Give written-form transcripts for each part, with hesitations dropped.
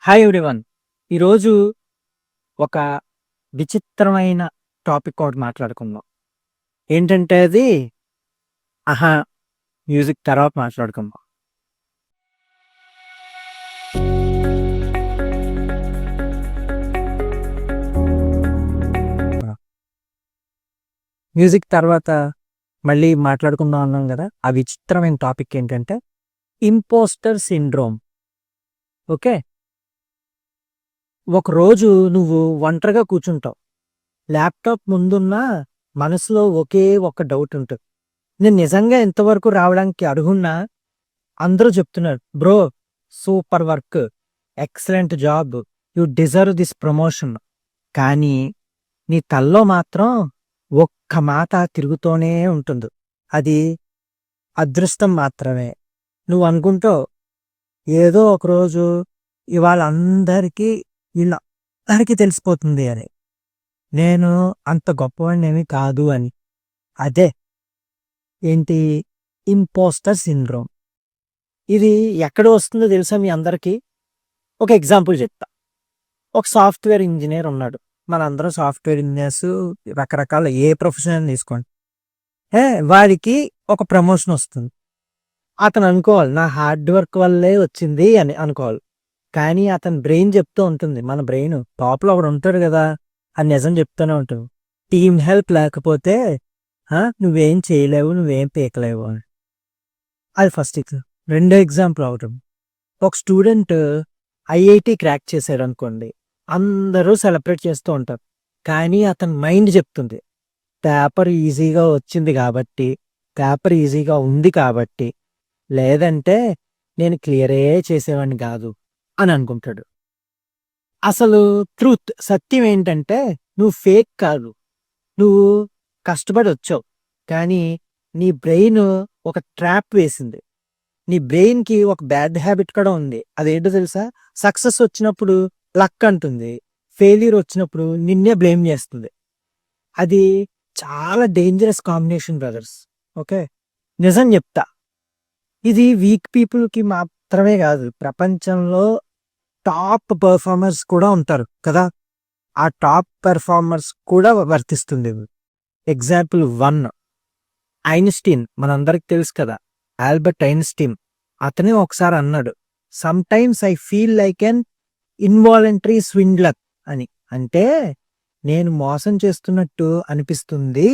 Hi everyone. ఈరోజు ఒక విచిత్రమైన టాపిక్ ఒకటి మాట్లాడుకుందాం. ఏంటంటే అది 'ఆహా' మ్యూజిక్ తర్వాత మాట్లాడుకుందాం. మ్యూజిక్ తర్వాత మళ్ళీ మాట్లాడుకుందాం అన్నాం గదా! ఆ విచిత్రమైన టాపిక్ ఏంటంటే ఇంపోస్టర్ సిండ్రోమ్. ఓకే. ఒకరోజు నువ్వు ఒంటరిగా కూర్చుంటావు. ల్యాప్‌టాప్ ముందున్న మనసులో ఒకే ఒక్క డౌట్ ఉంటది. నేను నిజంగా ఇంతవరకు రావడానికి అర్హున్నా? అందరూ చెప్తున్నారు, "bro super work. Excellent job. You deserve this promotion." కానీ నీ తలలో మాత్రం ఒక్క మాట తిరుగుతూనే ఉంటుంది. అది అదృష్టం మాత్రమే. నువ్వు అనుకుంటావు, ఏదో ఒకరోజు ఇవాళ అందరికీ వీళ్ళందరికీ తెలిసిపోతుంది అని. నేను అంత గొప్పవాడినేమి కాదు అని. అదే ఏంటి? Impostor syndrome. ఇది ఎక్కడ వస్తుందో తెలుసా మీ అందరికీ? ఒక ఎగ్జాంపుల్ చెప్తా. ఒక సాఫ్ట్‌వేర్ ఇంజినీర్ ఉన్నాడు. మనందరం సాఫ్ట్‌వేర్ ఇంజినీర్స్ రకరకాల ఏ ప్రొఫెషన్ అయినా తీసుకోండి. వాడికి ఒక ప్రమోషన్ వస్తుంది. అతను అనుకోవాలి, నా హార్డ్ వర్క్ వల్లే వచ్చింది అని అనుకోవాలి. కానీ అతని బ్రెయిన్ చెప్తూ ఉంటుంది. మన బ్రెయిన్ టాప్‌లో ఒకడు ఉంటాడు కదా! అది నిజం చెప్తూనే ఉంటుంది. టీమ్ హెల్ప్ లేకపోతే నువ్వేం చేయలేవు, నువ్వేం పీకలేవు అని. అది ఫస్ట్ ఎగ్జాంపుల్. రెండో ఎగ్జాంపుల్ ఒకటి. ఒక స్టూడెంట్ ఐఐటీ క్రాక్ చేశాడనుకోండి. అందరూ సెలబ్రేట్ చేస్తూ ఉంటారు. కానీ అతని మైండ్ చెప్తుంది, పేపర్ ఈజీగా వచ్చింది కాబట్టి, పేపర్ ఈజీగా ఉంది కాబట్టి, లేదంటే నేను క్లియరే చేసేవాడిని కాదు అని అనుకుంటాడు. అసలు సత్యం ఏంటంటే నువ్వు ఫేక్ కాదు. నువ్వు కష్టపడి వచ్చావు. కానీ నీ బ్రెయిన్ ఒక ట్రాప్ వేసింది. నీ బ్రెయిన్‌కి ఒక బ్యాడ్ హ్యాబిట్ కూడా ఉంది. అదేంటో తెలుసా? సక్సెస్ వచ్చినప్పుడు లక్ అంటుంది. ఫెయిల్యూర్ వచ్చినప్పుడు నిన్నే బ్లేమ్ చేస్తుంది. అది చాలా డేంజరస్ కాంబినేషన్ బ్రదర్స్. ఓకే. నిజం చెప్తా. ఇది వీక్ పీపుల్‌కి మాత్రమే కాదు. ప్రపంచంలో టాప్ పెర్ఫార్మర్స్ కూడా ఉంటారు కదా! ఆ టాప్ పెర్ఫార్మర్స్ కూడా వర్తిస్తుంది ఇది. ఎగ్జాంపుల్ 1 ఐన్‌స్టీన్ మనందరికి తెలుసు కదా! Albert Einstein. అతనే ఒకసారి అన్నాడు, "sometimes I feel like an involuntary swindler" అని. అంటే నేను మోసం చేస్తున్నట్టు అనిపిస్తుంది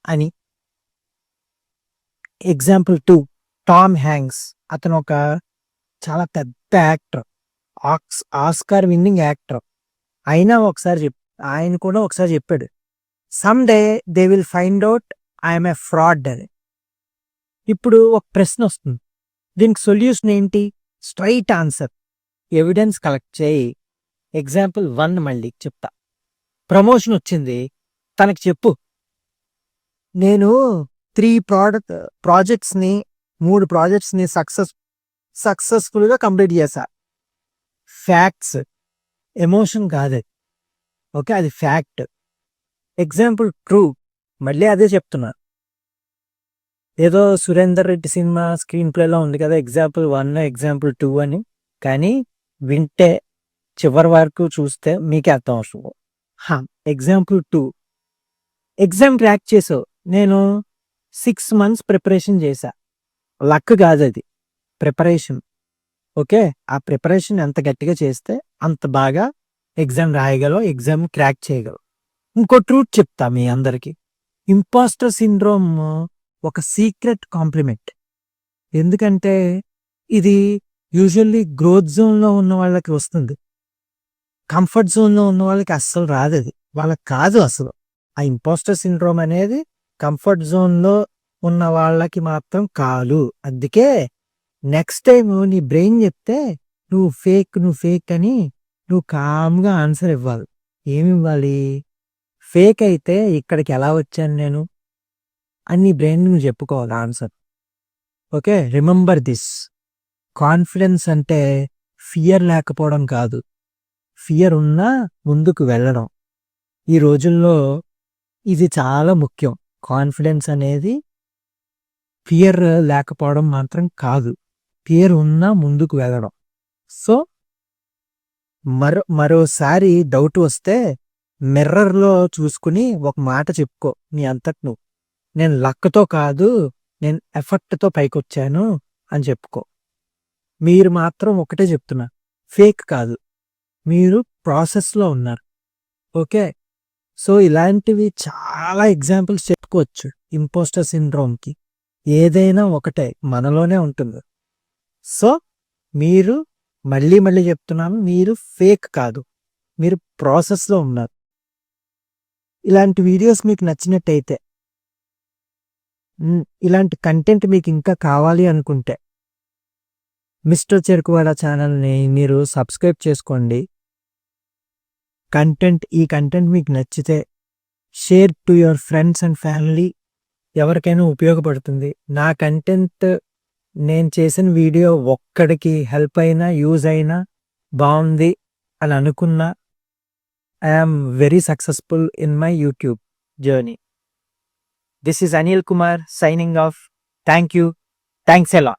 అని. Example 2 Tom Hanks. అతను ఒక చాలా పెద్ద యాక్టర్. Oscar winning actor. అయినా ఆయన కూడా ఒకసారి చెప్పాడు, "some day they will find out I am a fraud" అని. ఇప్పుడు ఒక ప్రశ్న వస్తుంది. దీనికి సొల్యూషన్ ఏంటి? Straight answer. ఎవిడెన్స్ కలెక్ట్ చేయి. ఎగ్జాంపుల్ 1 మళ్ళీ చెప్తా. ప్రమోషన్ వచ్చింది. తనకి చెప్పు, "నేను 3 ప్రాజెక్ట్స్‌ని సక్సెస్‌ఫుల్‌గా కంప్లీట్ చేశా." ఫ్యాక్ట్స్. ఎమోషన్ కాదది. ఓకే. అది ఫ్యాక్ట్. ఎగ్జాంపుల్ 2 మళ్ళీ అదే చెప్తున్నా. ఏదో 'సురేందర్ రెడ్డి' సినిమా స్క్రీన్ ప్లేలో ఉంది కదా! ఎగ్జాంపుల్ 1, ఎగ్జాంపుల్ 2 అని. కానీ వింటే చివరి వరకు చూస్తే మీకే అర్థం అవుతుంది. ఎగ్జాంపుల్ 2 ఎగ్జామ్ క్రాక్ చేసావు. నేను 6 మంత్స్ ప్రిపరేషన్ చేశా. లక్ కాదది. ప్రిపరేషన్. ఓకే. ఆ ప్రిపరేషన్ ఎంత గట్టిగా చేస్తే అంత బాగా ఎగ్జామ్ రాయగలవు. ఎగ్జామ్ క్రాక్ చేయగలవు. ఇంకో ట్రూత్ చెప్తా మీ అందరికి. ఇంపోస్టర్ సిండ్రోమ్ ఒక సీక్రెట్ కాంప్లిమెంట్. ఎందుకంటే ఇది యూజువల్లీ గ్రోత్ జోన్‌లో ఉన్న వాళ్ళకి వస్తుంది. కంఫర్ట్ జోన్‌లో ఉన్న వాళ్ళకి అస్సలు రాదది. వాళ్ళకి కాదు అసలు. ఆ ఇంపోస్టర్ సిండ్రోమ్ అనేది కంఫర్ట్ జోన్‌లో ఉన్న వాళ్ళకి మాత్రం కాదు. అందుకే నెక్స్ట్ టైమ్ నీ బ్రెయిన్ చెప్తే నువ్వు ఫేక్ అని నువ్వు కామ్‌గా ఆన్సర్ ఇవ్వాలి. ఏమివ్వాలి? ఫేక్ అయితే ఇక్కడికి ఎలా వచ్చాను నేను అని నీ బ్రెయిన్‌కి నువ్వు చెప్పుకోవాలి answer. Okay. Remember this. Confidence అంటే ఫియర్ లేకపోవడం కాదు. ఫియర్ ఉన్నా ముందుకు వెళ్ళడం. ఈ రోజుల్లో ఇది చాలా ముఖ్యం. కాన్ఫిడెన్స్ అనేది ఫియర్ లేకపోవడం మాత్రం కాదు. ఫియర్ ఉన్నా ముందుకు వెళ్ళడం. సో మరోసారి డౌట్ వస్తే మిర్రర్‌లో చూసుకొని ఒక మాట చెప్పుకో నీ అంతట నువ్వు. నేను లక్‌తో కాదు, నేను ఎఫర్ట్‌తో పైకొచ్చాను అని చెప్పుకో. మీరు మాత్రం ఒకటే చెప్తున్నా, ఫేక్ కాదు. మీరు ప్రాసెస్‌లో ఉన్నారు. ఓకే. సో, ఇలాంటివి చాలా ఎగ్జాంపుల్స్ చెప్పుకోవచ్చు ఇంపోస్టర్ సిండ్రోమ్‌కి. ఏదైనా ఒకటే మనలోనే ఉంటుంది. సో, మీరు మళ్ళీ చెప్తున్నాను, మీరు ఫేక్ కాదు. మీరు ప్రాసెస్‌లో ఉన్నారు. ఇలాంటి వీడియోస్ మీకు నచ్చినట్టయితే ఇలాంటి కంటెంట్ మీకు ఇంకా కావాలి అనుకుంటే మిస్టర్ చెరుకువాడ ఛానల్‌ని మీరు సబ్స్క్రైబ్ చేసుకోండి. ఈ కంటెంట్ మీకు నచ్చితే share to your friends and family. ఎవరికైనా ఉపయోగపడుతుంది. నా కంటెంట్ నేను చేసిన వీడియో ఒక్కడికి హెల్ప్ అయినా, యూజ్ అయినా, బావుంది అని అనుకున్నా I am very successful in my YouTube journey. This is Anil Kumar signing off. Thank you. Thanks a lot.